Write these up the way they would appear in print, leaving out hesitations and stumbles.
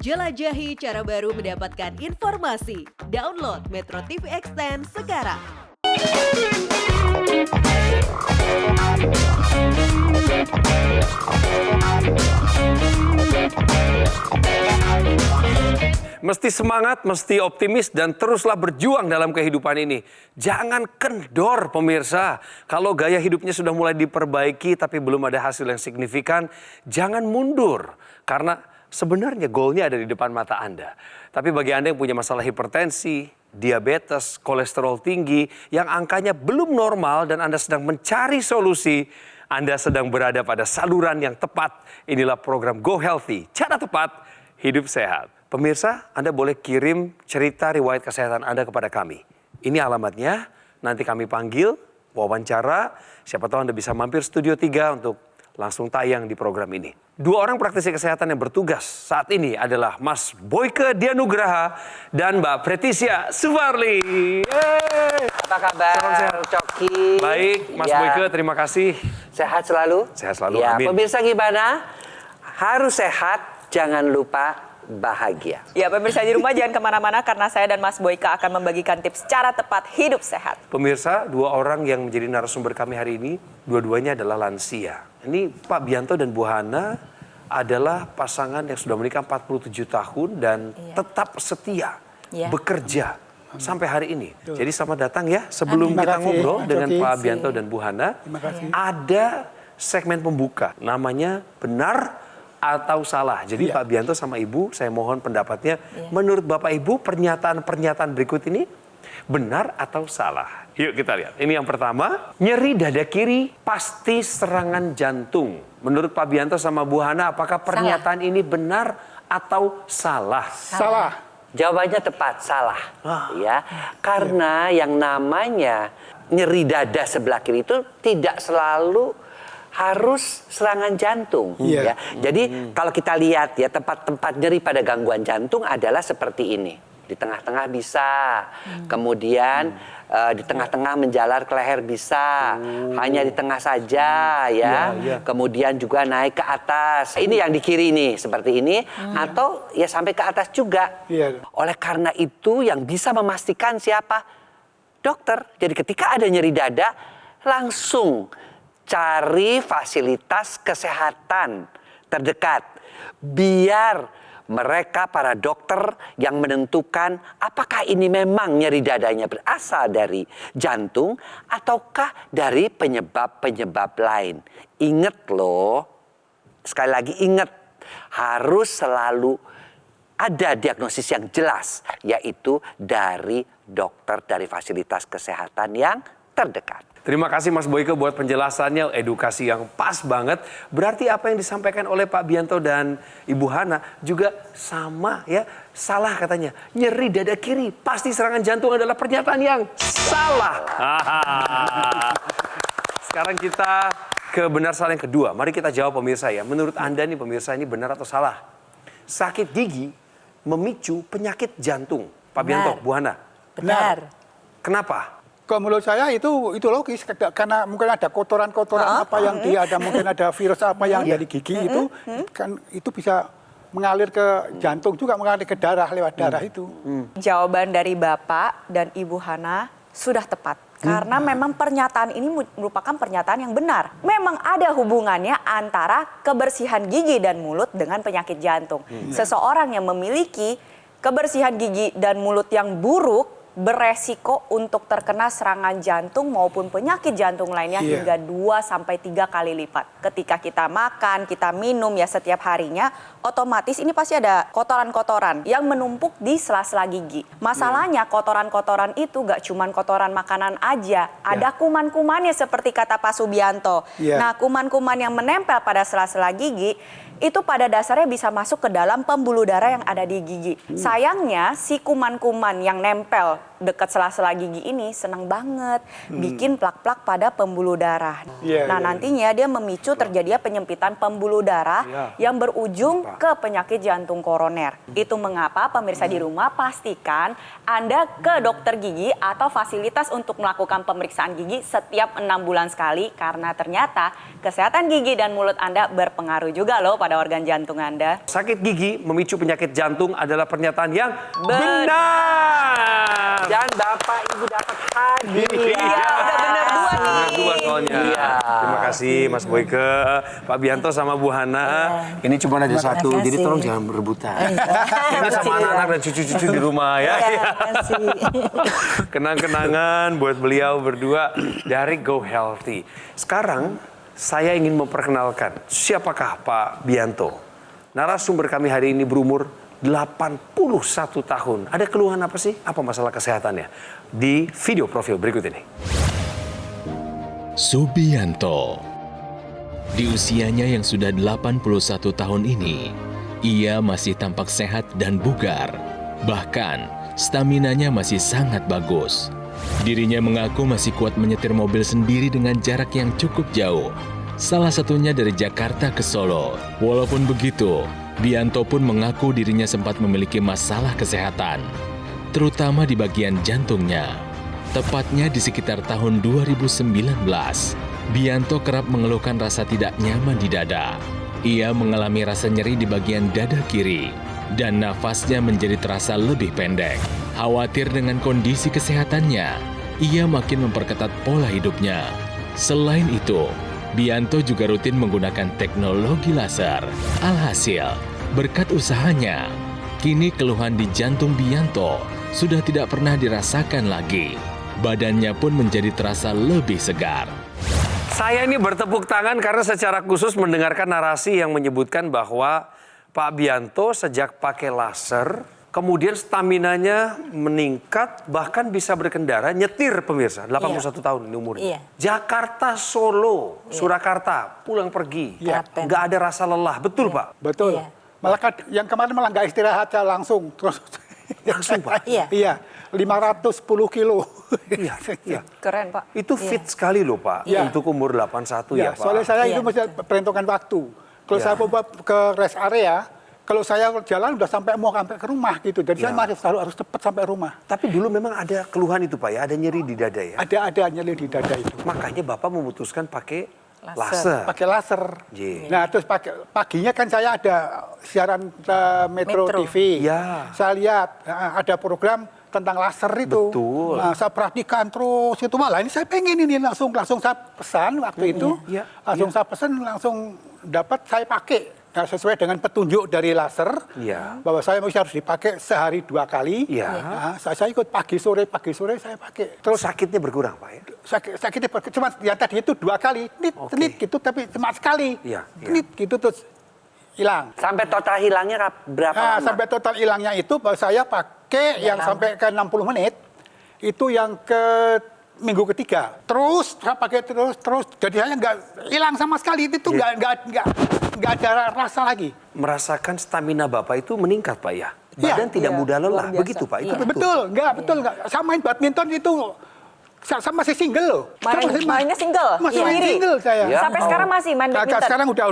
Jelajahi cara baru mendapatkan informasi. Download Metro TV Extend sekarang. Mesti semangat, mesti optimis, dan teruslah berjuang dalam kehidupan ini. Jangan kendor pemirsa. Kalau gaya hidupnya sudah mulai diperbaiki tapi belum ada hasil yang signifikan, jangan mundur. Karena sebenarnya goalnya ada di depan mata Anda. Tapi bagi Anda yang punya masalah hipertensi, diabetes, kolesterol tinggi, yang angkanya belum normal dan Anda sedang mencari solusi, Anda sedang berada pada saluran yang tepat. Inilah program Go Healthy, cara tepat hidup sehat. Pemirsa, Anda boleh kirim cerita riwayat kesehatan Anda kepada kami. Ini alamatnya, nanti kami panggil, wawancara. Siapa tahu Anda bisa mampir Studio 3 untuk langsung tayang di program ini. Dua orang praktisi kesehatan yang bertugas saat ini adalah Mas Boyke Dianugraha dan Mbak Pretisia Suvarli. Yeay. Apa kabar, Coki? Baik, Mas Boyke, terima kasih. Sehat selalu? Sehat selalu, ya, amin. Pemirsa gimana? Harus sehat, jangan lupa bahagia. Ya, pemirsa di rumah jangan kemana-mana karena saya dan Mas Boyke akan membagikan tips cara tepat hidup sehat. Pemirsa, dua orang yang menjadi narasumber kami hari ini, dua-duanya adalah lansia. Ini Pak Bianto dan Bu Hana adalah pasangan yang sudah menikah 47 tahun dan tetap setia bekerja sampai hari ini. Jadi selamat datang ya. Sebelum kita ngobrol dengan Pak Bianto dan Bu Hana, ada segmen pembuka namanya Benar atau Salah. Jadi Pak Bianto sama Ibu, saya mohon pendapatnya. Menurut Bapak Ibu, pernyataan-pernyataan berikut ini benar atau salah? Yuk kita lihat. Ini yang pertama, nyeri dada kiri pasti serangan jantung. Menurut Pak Bianto sama Bu Hana, apakah pernyataan ini benar atau salah? Salah. Jawabannya tepat, salah. Ya, karena yang namanya nyeri dada sebelah kiri itu tidak selalu harus serangan jantung. Ya. Jadi kalau kita lihat ya tempat-tempat nyeri pada gangguan jantung adalah seperti ini. Di tengah-tengah bisa, kemudian di tengah-tengah menjalar ke leher bisa, hanya di tengah saja ya. Kemudian juga naik ke atas. Ini yang di kiri nih seperti ini, atau ya sampai ke atas juga. Oleh karena itu yang bisa memastikan siapa? Dokter. Jadi ketika ada nyeri dada, langsung cari fasilitas kesehatan terdekat. Biar mereka para dokter yang menentukan apakah ini memang nyeri dadanya berasal dari jantung ataukah dari penyebab-penyebab lain. Ingat loh, sekali lagi ingat, harus selalu ada diagnosis yang jelas, yaitu dari dokter dari fasilitas kesehatan yang terdekat. Terima kasih Mas Boyke buat penjelasannya, edukasi yang pas banget. Berarti apa yang disampaikan oleh Pak Bianto dan Ibu Hana juga sama ya, salah katanya. Nyeri dada kiri, pasti serangan jantung adalah pernyataan yang salah. Sekarang kita ke benar salah yang kedua. Mari kita jawab pemirsa ya. Menurut Anda nih pemirsa, ini benar atau salah? Sakit gigi memicu penyakit jantung. Pak Bianto, Bu Hana. Benar. Kenapa? Kalau menurut saya itu logis karena mungkin ada kotoran-kotoran apa yang dia ada, mungkin ada virus apa yang dari gigi itu kan itu bisa mengalir ke jantung juga, mengalir ke darah lewat darah itu. Jawaban dari Bapak dan Ibu Hana sudah tepat. Karena memang pernyataan ini merupakan pernyataan yang benar. Memang ada hubungannya antara kebersihan gigi dan mulut dengan penyakit jantung. Seseorang yang memiliki kebersihan gigi dan mulut yang buruk beresiko untuk terkena serangan jantung maupun penyakit jantung lainnya hingga 2-3 kali lipat. Ketika kita makan, kita minum ya setiap harinya, otomatis ini pasti ada kotoran-kotoran yang menumpuk di sela-sela gigi. Masalahnya kotoran-kotoran itu gak cuman kotoran makanan aja, ada kuman-kumannya seperti kata Pak Subianto. Nah, kuman-kuman yang menempel pada sela-sela gigi itu pada dasarnya bisa masuk ke dalam pembuluh darah yang ada di gigi. Sayangnya si kuman-kuman yang nempel dekat sela-sela gigi ini senang banget bikin plak-plak pada pembuluh darah. Nantinya dia memicu terjadinya penyempitan pembuluh darah yang berujung ke penyakit jantung koroner. Itu mengapa pemirsa di rumah pastikan Anda ke dokter gigi atau fasilitas untuk melakukan pemeriksaan gigi setiap 6 bulan sekali, karena ternyata kesehatan gigi dan mulut Anda berpengaruh juga loh pada pada organ jantung Anda. Sakit gigi memicu penyakit jantung adalah pernyataan yang benar. Dan Bapak Ibu dapat hadiah. Iya, udah benar dua nih. Benar dua soalnya. Iya. Terima kasih Mas Boyke, Pak Bianto sama Bu Hana. Ini cuma ada satu, jadi tolong jangan berebutan. Ini sama anak-anak dan cucu-cucu di rumah ya. Kenang-kenangan buat beliau berdua dari Go Healthy. Sekarang saya ingin memperkenalkan siapakah Pak Bianto. Narasumber kami hari ini berumur 81 tahun. Ada keluhan apa sih? Apa masalah kesehatannya? Di video profil berikut ini. Subianto. Di usianya yang sudah 81 tahun ini, ia masih tampak sehat dan bugar. Bahkan, staminanya masih sangat bagus. Dirinya mengaku masih kuat menyetir mobil sendiri dengan jarak yang cukup jauh. Salah satunya dari Jakarta ke Solo. Walaupun begitu, Bianto pun mengaku dirinya sempat memiliki masalah kesehatan, terutama di bagian jantungnya. Tepatnya di sekitar tahun 2019, Bianto kerap mengeluhkan rasa tidak nyaman di dada. Ia mengalami rasa nyeri di bagian dada kiri, dan nafasnya menjadi terasa lebih pendek. Khawatir dengan kondisi kesehatannya, ia makin memperketat pola hidupnya. Selain itu, Bianto juga rutin menggunakan teknologi laser. Alhasil, berkat usahanya, kini keluhan di jantung Bianto sudah tidak pernah dirasakan lagi. Badannya pun menjadi terasa lebih segar. Saya ini bertepuk tangan karena secara khusus mendengarkan narasi yang menyebutkan bahwa Pak Bianto sejak pakai laser, kemudian staminanya meningkat, bahkan bisa berkendara, nyetir pemirsa, 81 tahun ini umurnya. Iya. Jakarta, Solo, Surakarta, pulang pergi. Iya. Nggak ada rasa lelah, betul Pak? Betul. Iya. Malah yang kemarin malah nggak istirahat, saya langsung terus. Langsung Pak? Iya. Iya, 510 kilo. Iya, iya. Keren, Pak. Itu fit sekali loh Pak, Iya. untuk umur 81 ya Ya, Pak. soalnya saya Iya, itu masih peruntukan waktu. Kalau Ya. saya bawa ke rest area, kalau saya jalan udah sampai ke rumah gitu. Jadi Ya. saya masih harus cepat sampai rumah. Tapi dulu memang ada keluhan itu Pak ya, ada nyeri di dada ya. Ada nyeri di dada itu. Makanya Bapak memutuskan pakai laser. Pakai laser. Iya. Nah, terus paginya kan saya ada siaran Metro Metro. TV. Ya. Saya lihat ada program tentang laser itu. Betul. Nah, saya perhatikan terus itu, malah ini saya pengen ini langsung saya pesan waktu itu. Iya. Langsung saya pesan, langsung dapat saya pakai. Nah, sesuai dengan petunjuk dari laser, Iya. bahwa saya mesti harus dipakai sehari 2 kali. Iya. Nah, saya ikut pagi sore saya pakai. Terus sakitnya berkurang Pak ya? Sakitnya cuma yang tadi itu 2 kali, Oke. tenit gitu, tapi cuma sekali, Iya, iya. tenit gitu terus hilang. Sampai total hilangnya berapa Nah, lama? sampai total hilangnya itu bahwa saya pakai yang sampai ke 60 menit, itu yang ke minggu ketiga. Terus saya pakai terus, jadi saya nggak hilang sama sekali, itu nggak ada rasa lagi. Merasakan stamina Bapak itu meningkat Pak ya? Iya. Badan tidak Iya, mudah lelah, luar biasa. begitu Pak? Itu Betul, nggak. Saya main badminton itu, saya masih single loh. Mainnya single? Masih Iya. main Sendiri? single saya. Ya. Sampai sekarang masih main badminton? Sekarang udah.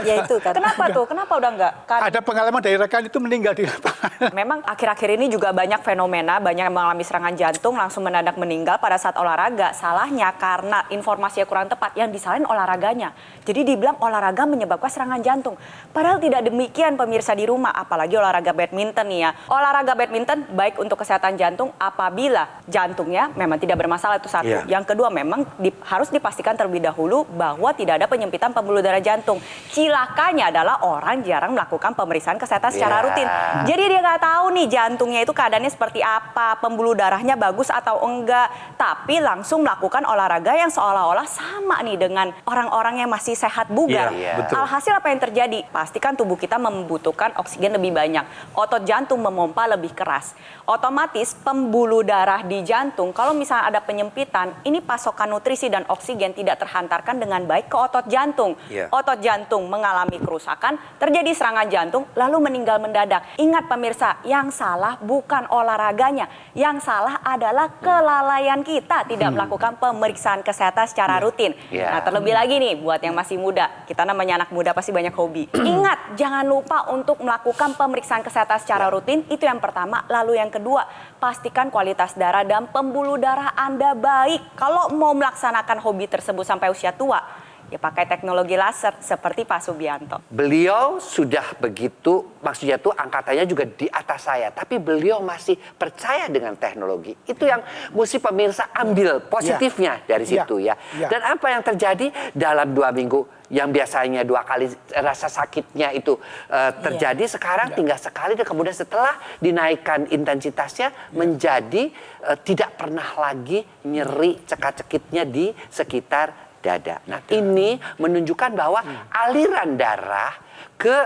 Ya itu kan. Kenapa tuh? Kenapa udah enggak? Ada pengalaman dari rekan itu meninggal di lapangan. Memang akhir-akhir ini juga banyak fenomena, banyak yang mengalami serangan jantung langsung mendadak meninggal pada saat olahraga. Salahnya karena informasinya kurang tepat, yang disalahin olahraganya. Jadi dibilang olahraga menyebabkan serangan jantung. Padahal tidak demikian pemirsa di rumah, apalagi olahraga badminton nih ya. Olahraga badminton baik untuk kesehatan jantung apabila jantungnya memang tidak bermasalah, itu satu. Iya. Yang kedua memang harus dipastikan terlebih dahulu bahwa tidak ada penyempitan pembuluh darah jantung. Cilakanya adalah orang jarang melakukan pemeriksaan kesehatan secara Ya. rutin. Jadi dia nggak tahu nih jantungnya itu keadaannya seperti apa, pembuluh darahnya bagus atau enggak. Tapi langsung melakukan olahraga yang seolah-olah sama nih dengan orang-orang yang masih sehat bugar. Iya, betul. Alhasil apa yang terjadi? Pastikan tubuh kita membutuhkan oksigen lebih banyak. Otot jantung memompa lebih keras. Otomatis pembuluh darah di jantung, kalau misalnya ada penyempitan, ini pasokan nutrisi dan oksigen tidak terhantarkan dengan baik ke otot jantung. Iya. Otot jantung mengalami kerusakan, terjadi serangan jantung, lalu meninggal mendadak. Ingat pemirsa, yang salah bukan olahraganya. Yang salah adalah kelalaian kita tidak melakukan pemeriksaan kesehatan secara rutin. Iya. Nah, terlebih lagi nih, buat yang masih muda, kita namanya anak muda pasti banyak hobi. Ingat, jangan lupa untuk melakukan pemeriksaan kesehatan secara rutin, itu yang pertama. Lalu yang kedua, pastikan kualitas darah dan pembuluh darah Anda baik. Kalau mau melaksanakan hobi tersebut sampai usia tua, ya pakai teknologi laser seperti Pak Subianto. Beliau sudah begitu, maksudnya tuh angkatannya juga di atas saya, tapi beliau masih percaya dengan teknologi. Itu yang mesti pemirsa ambil positifnya dari situ ya. Dan apa yang terjadi dalam 2 minggu yang biasanya 2 kali rasa sakitnya itu terjadi, sekarang tinggal sekali, dan kemudian setelah dinaikkan intensitasnya menjadi tidak pernah lagi nyeri cekak-cekitnya di sekitar dada. Nah, ini menunjukkan bahwa aliran darah ke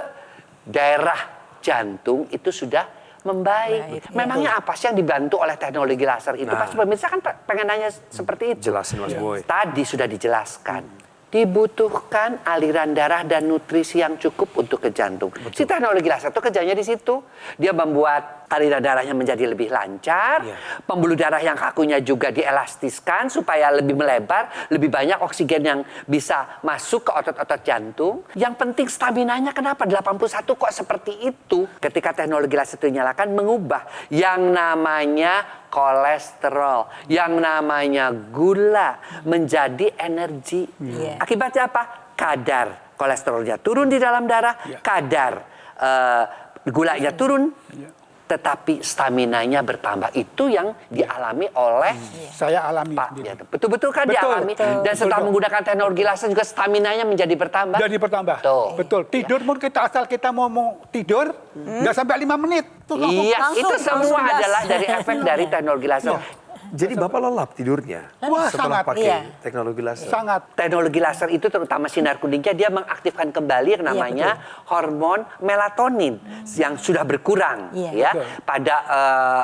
daerah jantung itu sudah membaik. Memangnya apa sih yang dibantu oleh teknologi laser itu? Pasti pemirsa kan pengen nanya seperti itu. Jelasin Mas Boy. Tadi sudah dijelaskan. Dibutuhkan aliran darah dan nutrisi yang cukup untuk ke jantung. Si teknologi laser itu kerjanya di situ. Dia membuat aliran darahnya menjadi lebih lancar. Pembuluh darah yang kakunya juga dielastiskan supaya lebih melebar, lebih banyak oksigen yang bisa masuk ke otot-otot jantung. Yang penting staminanya kenapa 81 kok seperti itu? Ketika teknologi laser itu dinyalakan, mengubah yang namanya kolesterol, yang namanya gula menjadi energi. Akibatnya apa? Kadar kolesterolnya turun di dalam darah, kadar gulanya turun, tetapi staminanya bertambah. Itu yang dialami oleh Saya alami Pak. sendiri. Ya, betul-betul kan dialami. Dan setelah menggunakan teknologi laser juga staminanya menjadi bertambah. Jadi bertambah. Tuh. Betul. Tidur pun asal kita mau tidur nggak sampai 5 menit. Tuh, Iya, Langsung, itu semua langsung gas. adalah dari efek dari teknologi laser. Jadi Bapak lelap tidurnya Wah, setelah sangat. pakai teknologi laser. sangat. Teknologi laser itu terutama sinar kuningnya dia mengaktifkan kembali yang namanya hormon melatonin yang sudah berkurang ya pada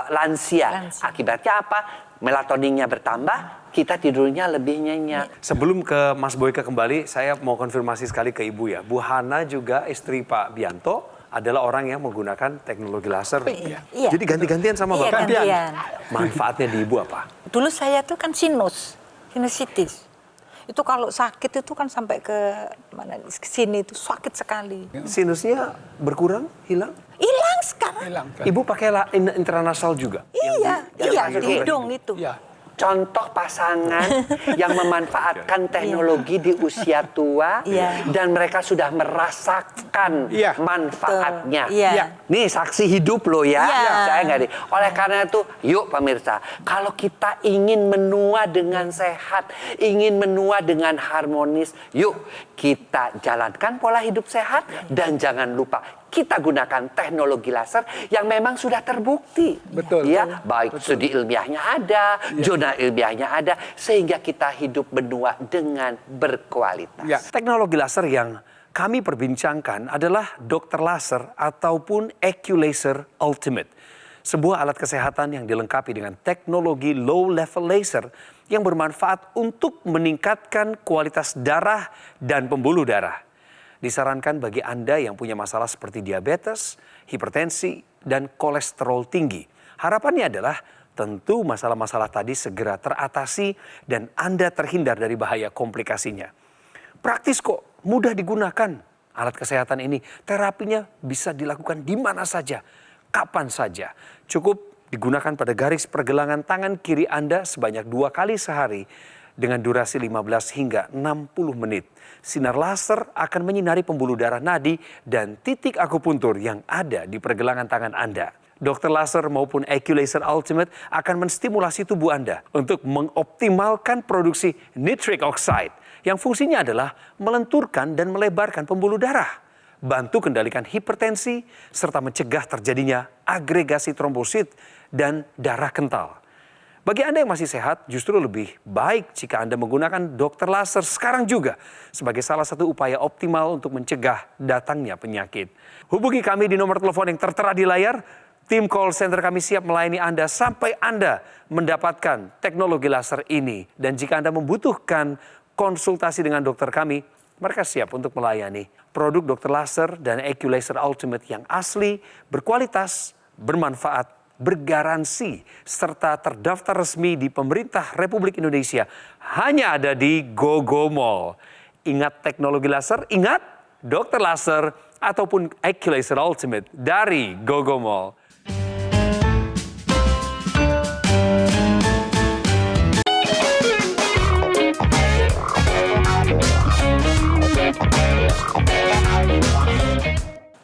lansia. Akibatnya apa? Melatoninnya bertambah, kita tidurnya lebih nyenyak. Sebelum ke Mas Boyke kembali, saya mau konfirmasi sekali ke Ibu ya. Bu Hana juga istri Pak Bianto adalah orang yang menggunakan teknologi laser. Iya. Jadi ganti-gantian sama Iya, Bapak. gantian. Manfaatnya di Ibu apa? Dulu saya tuh kan sinusitis. Itu kalau sakit itu kan sampai ke mana ke sini itu sakit sekali. Sinusnya berkurang, hilang? Hilang sekarang. Hilang. Ibu pakai intranasal juga? Iya, iya masuk di ke- hidung itu. Ya. Contoh pasangan yang memanfaatkan teknologi di usia tua dan mereka sudah merasakan manfaatnya. Nih saksi hidup loh ya. Saya nggak di. Oleh karena itu, yuk pemirsa, kalau kita ingin menua dengan sehat, ingin menua dengan harmonis, yuk kita jalankan pola hidup sehat dan jangan lupa kita gunakan teknologi laser yang memang sudah terbukti. Betul. Ya, baik studi ilmiahnya ada, jurnal ilmiahnya ada, sehingga kita hidup benua dengan berkualitas. Teknologi laser yang kami perbincangkan adalah dokter laser ataupun Eculaser Ultimate. Sebuah alat kesehatan yang dilengkapi dengan teknologi low level laser yang bermanfaat untuk meningkatkan kualitas darah dan pembuluh darah. Disarankan bagi Anda yang punya masalah seperti diabetes, hipertensi, dan kolesterol tinggi. Harapannya adalah tentu masalah-masalah tadi segera teratasi dan Anda terhindar dari bahaya komplikasinya. Praktis kok, mudah digunakan alat kesehatan ini. Terapinya bisa dilakukan di mana saja, kapan saja. Cukup digunakan pada garis pergelangan tangan kiri Anda sebanyak 2 kali sehari dengan durasi 15 hingga 60 menit. Sinar laser akan menyinari pembuluh darah nadi dan titik akupuntur yang ada di pergelangan tangan Anda. Dokter laser maupun Eculaser Ultimate akan menstimulasi tubuh Anda untuk mengoptimalkan produksi nitric oxide yang fungsinya adalah melenturkan dan melebarkan pembuluh darah, bantu kendalikan hipertensi, serta mencegah terjadinya agregasi trombosit dan darah kental. Bagi Anda yang masih sehat, justru lebih baik jika Anda menggunakan dokter laser sekarang juga sebagai salah satu upaya optimal untuk mencegah datangnya penyakit. Hubungi kami di nomor telepon yang tertera di layar. Tim call center kami siap melayani Anda sampai Anda mendapatkan teknologi laser ini. Dan jika Anda membutuhkan konsultasi dengan dokter kami, mereka siap untuk melayani. Produk dokter laser dan Eculaser Ultimate yang asli, berkualitas, bermanfaat, bergaransi, serta terdaftar resmi di pemerintah Republik Indonesia. Hanya ada di GoGo Mall. Ingat teknologi laser, ingat dokter laser ataupun Eculaser Ultimate dari GoGo Mall.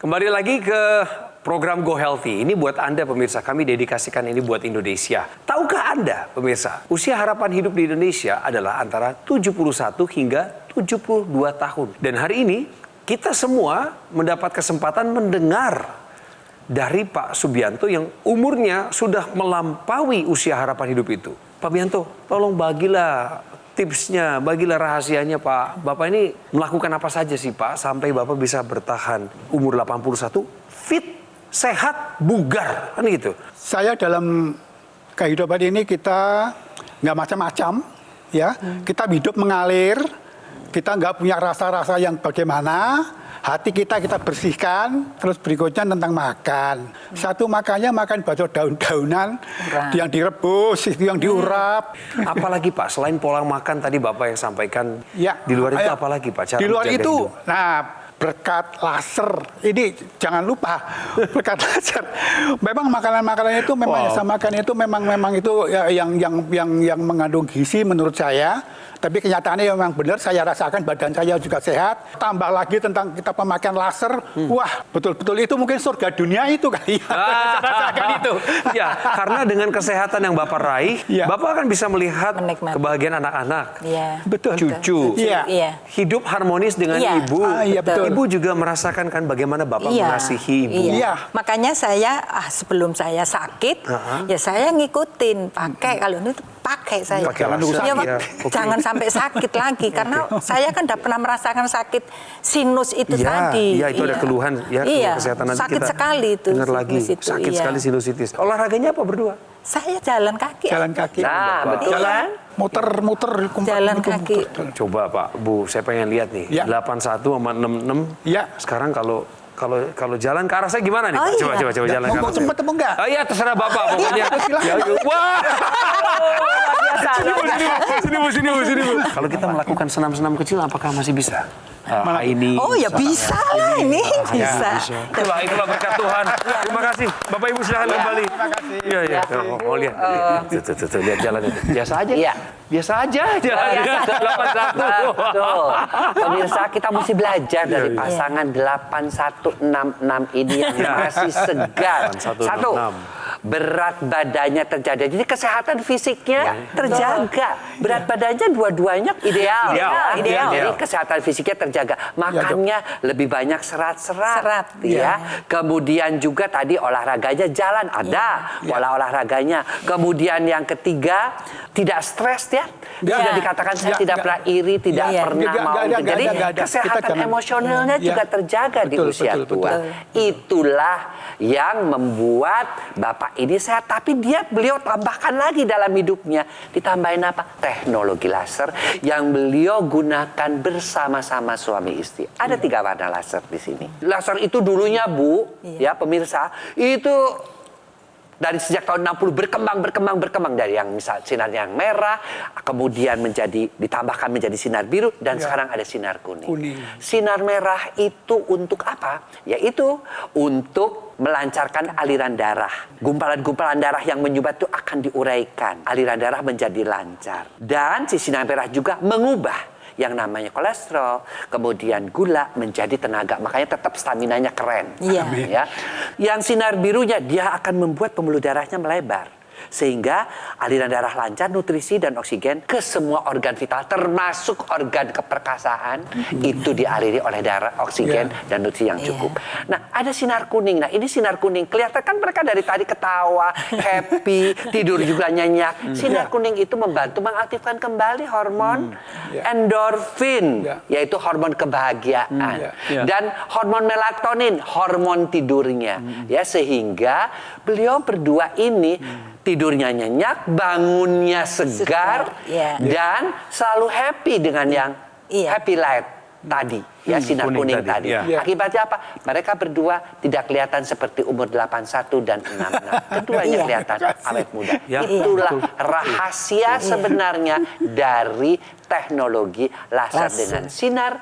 Kembali lagi ke program Go Healthy. Ini buat Anda pemirsa, kami dedikasikan ini buat Indonesia. Tahukah Anda pemirsa, usia harapan hidup di Indonesia adalah antara 71 hingga 72 tahun. Dan hari ini kita semua mendapat kesempatan mendengar dari Pak Subianto yang umurnya sudah melampaui usia harapan hidup itu. Pak Bianto, tolong bagilah tipsnya, bagilah rahasianya Pak. Bapak ini melakukan apa saja sih Pak sampai Bapak bisa bertahan umur 81, fit, sehat, bugar, kan gitu. Saya dalam kehidupan ini kita nggak macam-macam, ya. Kita hidup mengalir, kita nggak punya rasa-rasa yang bagaimana. Hati kita bersihkan, terus berikutnya tentang makan. Satu makannya makan bakso daun-daunan, yang direbus, itu yang diurap. Apalagi Pak, selain pola makan tadi Bapak yang sampaikan, Ya, di luar itu apalagi Pak? Cara di luar menjaga itu, hidup? nah berkat laser, ini jangan lupa berkat laser. Memang makanan-makanan itu memang saya makan itu memang itu ya, yang mengandung gizi menurut saya. Tapi kenyataannya memang benar, saya rasakan badan saya juga sehat. Tambah lagi tentang kita pemakaian laser, wah betul-betul itu mungkin surga dunia itu kali ya. Saya rasakan itu. Ya, karena dengan kesehatan yang Bapak raih, Ya. Bapak akan bisa melihat Menikmati. kebahagiaan anak-anak, Iya. Betul. cucu, Iya. Iya. hidup harmonis dengan Iya. ibu. Iya, betul. Ibu juga merasakan kan bagaimana Bapak mengasihi ibu. Iya. Makanya saya sebelum saya sakit, ya saya ngikutin pakai kalau ini tuh pakai saya. Pakai laser, Ya, ya. Oke. Jangan sampai sakit lagi karena saya kan udah pernah merasakan sakit sinus itu Iya, tadi. iya itu ada keluhan ya, keluhan Iya, kesehatan nanti sakit kita sekali itu. dengar lagi, sinus itu, sakit iya. sekali sinusitis. Olahraganya apa berdua? Saya jalan kaki. Jalan kaki. Nah, betul kan? Muter-muter. Jalan kaki. Coba Pak, Bu, saya pengen lihat nih. Ya. 81 sama 66. Ya. Sekarang kalau jalan ke arah saya gimana nih? Oh, Pak? Coba iya. jalan ke Mau arah saya. cepet apa enggak? Oh iya, terserah Bapak pokoknya. Ya, wah. Sini Bu. Kalau kita melakukan senam-senam kecil apakah masih bisa? Ini. Oh ya bisa lah ini bisa. Itulah berkat Tuhan. Terima kasih. Bapak Ibu silahkan kembali. Terima kasih. Iya. Mau lihat. Tuh, lihat jalannya. Biasa aja. Iya. Biasa aja jalannya. 81. Betul. Pemirsa, kita mesti belajar dari pasangan 8166 ini yang masih segar. 8166. Satu, berat badannya terjaga. Jadi kesehatan fisiknya terjaga. Berat badannya dua-duanya ideal. Ideal. Jadi kesehatan fisiknya terjaga. Makannya lebih banyak serat-serat. Ya. Kemudian juga tadi olahraganya jalan. Ada pola olahraganya. Kemudian yang ketiga, tidak stres ya. Sudah dikatakan saya tidak pernah iri, tidak pernah mau. Jadi kesehatan emosionalnya juga terjaga di usia tua. Itulah yang membuat Bapak ini sehat. Tapi beliau tambahkan lagi dalam hidupnya. Ditambahin apa? Teknologi laser yang beliau gunakan bersama-sama suami istri. Ada 3 warna laser di sini. Laser itu dulunya Bu, ya pemirsa, itu dari sejak tahun 60 berkembang dari yang misal sinar yang merah, kemudian ditambahkan menjadi sinar biru, dan sekarang ada sinar kuning. Sinar merah itu untuk apa? Yaitu untuk melancarkan aliran darah. Gumpalan-gumpalan darah yang menyumbat itu akan diuraikan. Aliran darah menjadi lancar. Dan si sinar merah juga mengubah yang namanya kolesterol, kemudian gula menjadi tenaga. Makanya tetap staminanya keren. Iya. Ya. Yang sinar birunya dia akan membuat pembuluh darahnya melebar. Sehingga aliran darah lancar, nutrisi dan oksigen ke semua organ vital, termasuk organ keperkasaan, itu dialiri oleh darah, oksigen, dan nutrisi yang cukup. Nah, ada sinar kuning. Nah, ini sinar kuning. Kelihatan kan mereka dari tadi ketawa, happy, tidur juga nyenyak. Sinar kuning itu membantu mengaktifkan kembali hormon endorfin, yaitu hormon kebahagiaan. Dan hormon melatonin, hormon tidurnya. Ya, sehingga beliau berdua ini tidurnya nyenyak, bangunnya segar, dan selalu happy dengan yang happy light tadi, ya sinar kuning tadi. Akibatnya apa? Mereka berdua tidak kelihatan seperti umur 81 dan 66. Keduanya kelihatan awet muda. Itulah rahasia sebenarnya dari teknologi laser dengan sinar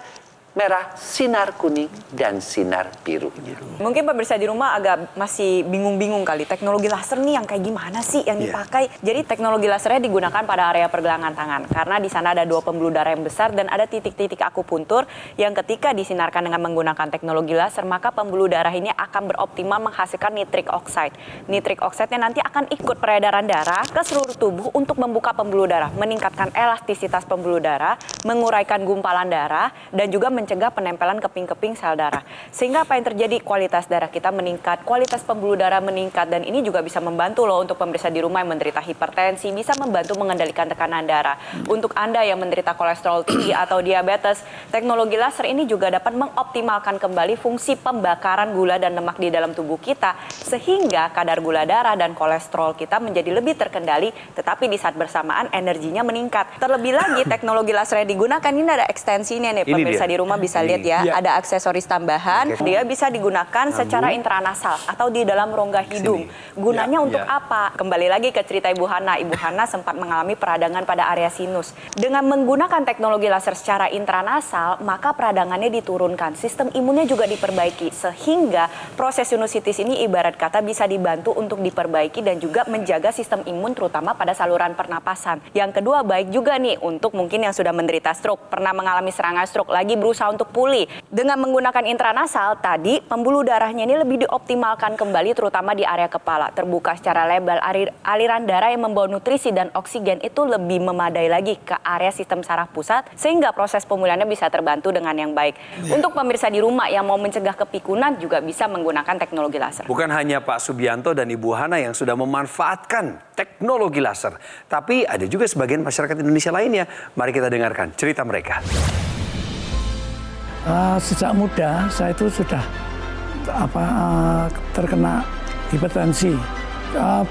merah, sinar kuning, dan sinar biru. Mungkin pemirsa di rumah agak masih bingung-bingung kali. Teknologi laser nih yang kayak gimana sih yang dipakai? Jadi teknologi lasernya digunakan pada area pergelangan tangan. Karena di sana ada 2 pembuluh darah yang besar dan ada titik-titik akupuntur yang ketika disinarkan dengan menggunakan teknologi laser, maka pembuluh darah ini akan beroptimal menghasilkan nitric oxide. Nitric oxide-nya nanti akan ikut peredaran darah ke seluruh tubuh untuk membuka pembuluh darah, meningkatkan elastisitas pembuluh darah, menguraikan gumpalan darah, dan juga mencegah penempelan keping-keping sel darah. Sehingga apa yang terjadi? Kualitas darah kita meningkat, kualitas pembuluh darah meningkat, dan ini juga bisa membantu loh untuk pemirsa di rumah yang menderita hipertensi, bisa membantu mengendalikan tekanan darah. Untuk Anda yang menderita kolesterol tinggi atau diabetes, teknologi laser ini juga dapat mengoptimalkan kembali fungsi pembakaran gula dan lemak di dalam tubuh kita, sehingga kadar gula darah dan kolesterol kita menjadi lebih terkendali, tetapi di saat bersamaan energinya meningkat. Terlebih lagi, teknologi laser yang digunakan ini ada ekstensinya nih, pemirsa di rumah bisa lihat ya, ada aksesoris tambahan. Dia bisa digunakan secara intranasal atau di dalam rongga hidung. Gunanya untuk apa? Kembali lagi ke cerita Ibu Hana. Ibu Hana sempat mengalami peradangan pada area sinus. Dengan menggunakan teknologi laser secara intranasal, maka peradangannya diturunkan. Sistem imunnya juga diperbaiki, sehingga proses sinusitis ini ibarat kata bisa dibantu untuk diperbaiki dan juga menjaga sistem imun terutama pada saluran pernapasan. Yang kedua, baik juga nih untuk mungkin yang sudah menderita stroke, pernah mengalami serangan stroke, lagi berusaha untuk pulih. Dengan menggunakan intranasal tadi, pembuluh darahnya ini lebih dioptimalkan kembali terutama di area kepala. Terbuka secara lebar, aliran darah yang membawa nutrisi dan oksigen itu lebih memadai lagi ke area sistem saraf pusat sehingga proses pemulihannya bisa terbantu dengan yang baik. Untuk pemirsa di rumah yang mau mencegah kepikunan juga bisa menggunakan teknologi laser. Bukan hanya Pak Subianto dan Ibu Hana yang sudah memanfaatkan teknologi laser, tapi ada juga sebagian masyarakat Indonesia lainnya. Mari kita dengarkan cerita mereka. Sejak muda saya itu sudah terkena hipertensi.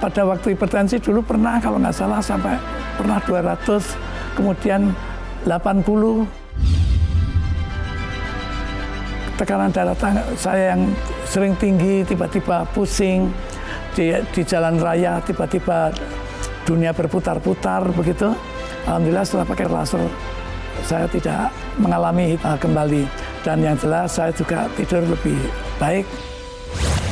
Pada waktu hipertensi dulu pernah kalau nggak salah sampai pernah 200, kemudian 80. Tekanan darah saya yang sering tinggi, tiba-tiba pusing di jalan raya, tiba-tiba dunia berputar-putar begitu. Alhamdulillah setelah pakai laser saya tidak mengalami kembali, dan yang jelas saya juga tidur lebih baik.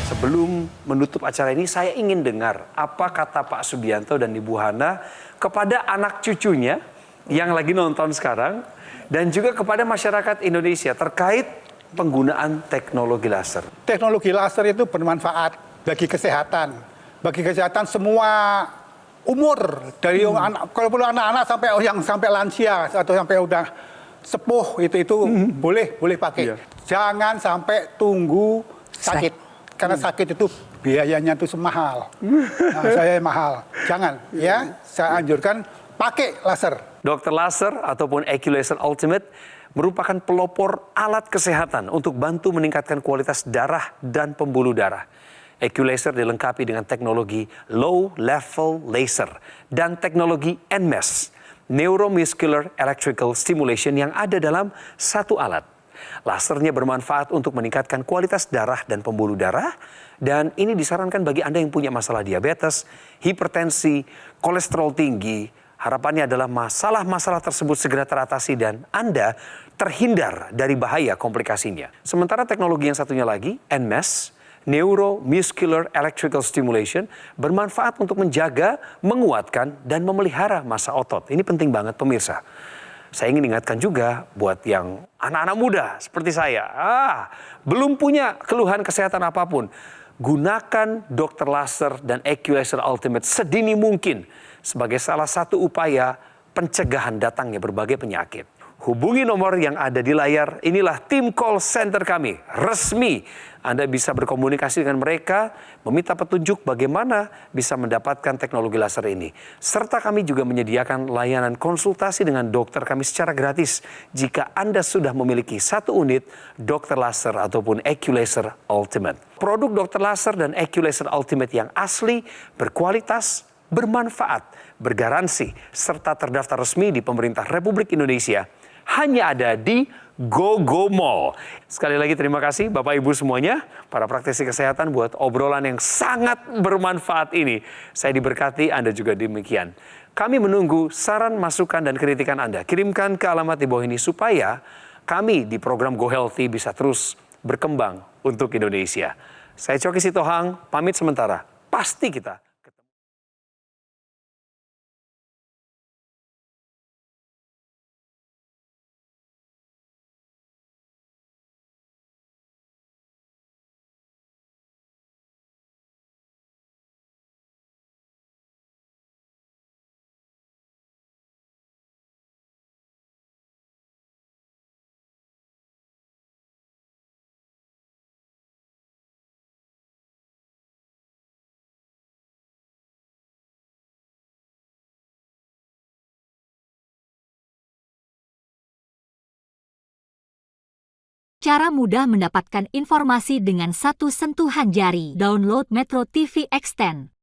Sebelum menutup acara ini, saya ingin dengar apa kata Pak Subianto dan Ibu Hana kepada anak cucunya yang lagi nonton sekarang, dan juga kepada masyarakat Indonesia terkait penggunaan teknologi laser. Teknologi laser itu bermanfaat bagi kesehatan. Bagi kesehatan semua umur, dari anak, kalau perlu anak-anak sampai lansia atau sampai udah sepuh itu boleh pakai. Jangan sampai tunggu sakit, karena sakit itu biayanya itu semahal. Saya mahal. Jangan ya, saya anjurkan pakai laser. Dokter laser ataupun AccuLaser Ultimate merupakan pelopor alat kesehatan untuk bantu meningkatkan kualitas darah dan pembuluh darah. AccuLaser dilengkapi dengan teknologi Low Level Laser dan teknologi NMES, Neuromuscular Electrical Stimulation, yang ada dalam satu alat. Lasernya bermanfaat untuk meningkatkan kualitas darah dan pembuluh darah, dan ini disarankan bagi Anda yang punya masalah diabetes, hipertensi, kolesterol tinggi. Harapannya adalah masalah-masalah tersebut segera teratasi dan Anda terhindar dari bahaya komplikasinya. Sementara teknologi yang satunya lagi, NMES, Neuromuscular Electrical Stimulation, bermanfaat untuk menjaga, menguatkan, dan memelihara massa otot. Ini penting banget pemirsa. Saya ingin ingatkan juga buat yang anak-anak muda seperti saya, belum punya keluhan kesehatan apapun, gunakan Dokter Laser dan AccuLaser Ultimate sedini mungkin sebagai salah satu upaya pencegahan datangnya berbagai penyakit. Hubungi nomor yang ada di layar, inilah tim call center kami, resmi. Anda bisa berkomunikasi dengan mereka, meminta petunjuk bagaimana bisa mendapatkan teknologi laser ini. Serta kami juga menyediakan layanan konsultasi dengan dokter kami secara gratis jika Anda sudah memiliki satu unit Dokter Laser ataupun AccuLaser Ultimate. Produk Dokter Laser dan AccuLaser Ultimate yang asli, berkualitas, bermanfaat, bergaransi, serta terdaftar resmi di pemerintah Republik Indonesia, hanya ada di GoGo Mall. Sekali lagi terima kasih Bapak Ibu semuanya, para praktisi kesehatan, buat obrolan yang sangat bermanfaat ini. Saya diberkati, Anda juga demikian. Kami menunggu saran, masukan, dan kritikan Anda. Kirimkan ke alamat di bawah ini supaya kami di program Go Healthy bisa terus berkembang untuk Indonesia. Saya Coki Sitohang, pamit sementara. Pasti kita Cara mudah mendapatkan informasi dengan satu sentuhan jari. Download Metro TV Extend.